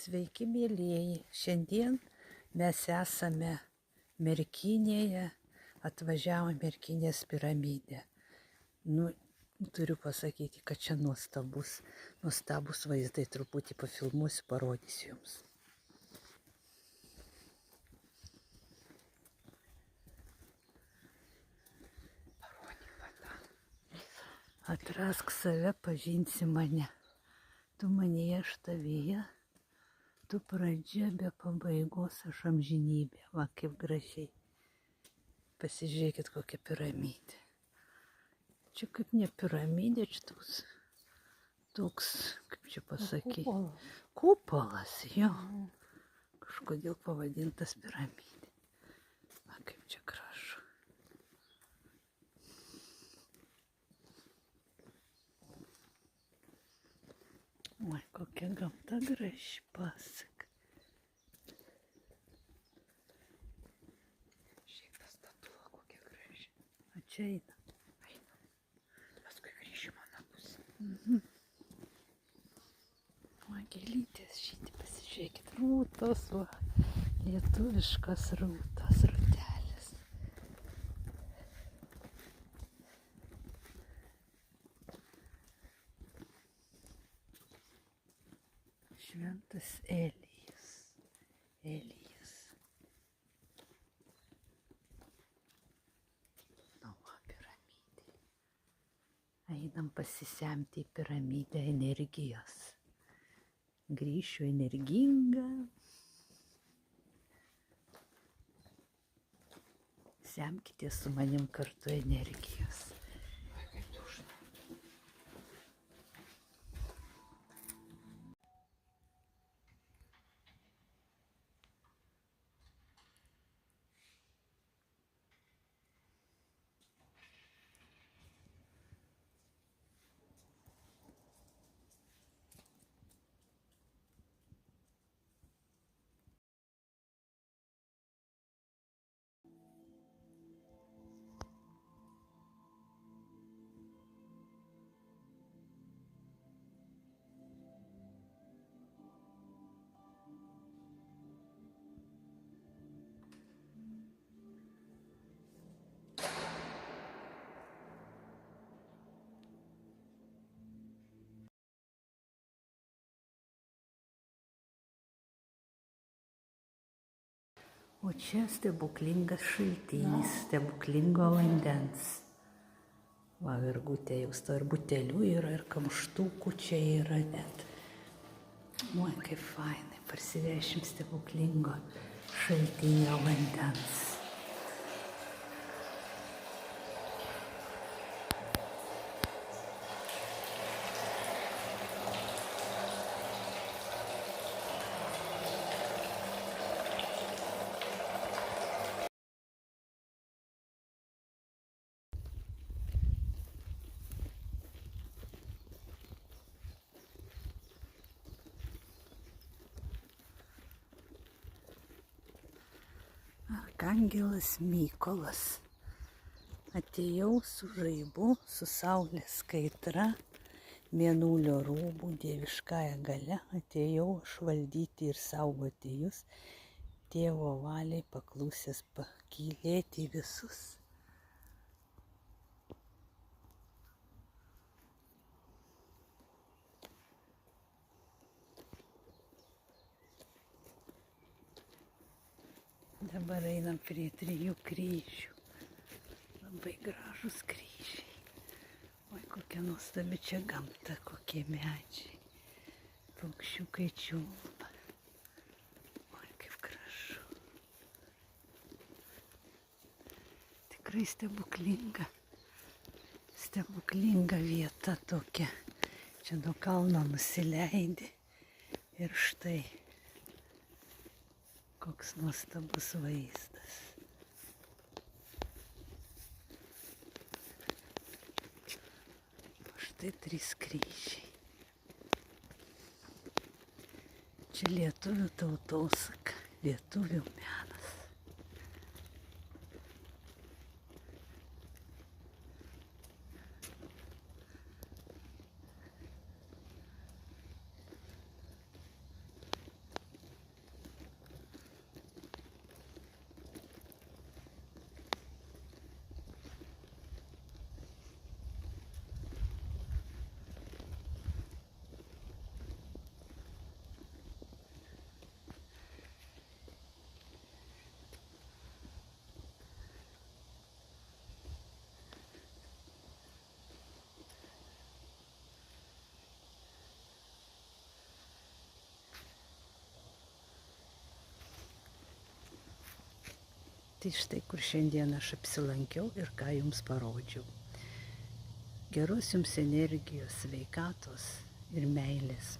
Sveiki, mielieji. Šiandien mes esame Merkinėje, atvažiavome Merkinės piramidę. Turiu pasakyti, kad čia nuostabus vaizdai, truputį pafilmuosiu, parodysiu jums. Atrask save, pažinsi mane. Tu manyje, aš tavyje. Tu pradžia be pabaigos, aš amžinybė. Va, kaip gražiai. Pasižiūrėkit, kokia piramidė. Čia kaip ne piramidė, čia toks, kaip čia pasakyti, kupolas, jo. Kažkodėl pavadintas piramidė. Va, kaip čia gražu. Oi, kokia gamta graži, pasak. Šiaip ta statula kokia graži. O čia eina. Paskui grįšim mano pusę. O, gėlytės šitį pasižiūrėkit. Rūtos, va. Lietuviškas rūtos, rūtelės. Šventas Elijas. Nu, va, piramidė. Einam pasisemti į piramidę energijos. Grįšiu energinga. Semkite su manim kartu energijos. Oi, kaip dušna. O čia stebuklingas šaltinis, stebuklingo vandens. Va, virgutė jau sto ir butelių yra, ir kamštukų čia yra net. Oi, kaip fainai, parsivešim stebuklingo šaltinio vandens. Arkangelas Mykolas. Atėjau su žaibu, su saulės kaitra, mėnulio rūbų, dieviškąja galia. Atėjau aš valdyti ir saugoti jūs, tėvo valiai paklusęs pakylėti visus. Dabar einam prie 3 kryžių. Labai gražus kryžiai. Oi, kokia nuostabi čia gamta, kokie medžiai. Paukščiukai čiulba. Oi, kaip gražu. Tikrai stebuklinga vieta tokia. Čia nuo kalno nusileidi. Ir štai koks nuostabus vaizdas. O štai 3 kryžiai. Čia lietuvių tautosaka, lietuvių menas. Tai štai kur šiandien aš apsilankiau ir ką jums parodžiau. Geros jums energijos, sveikatos ir meilės.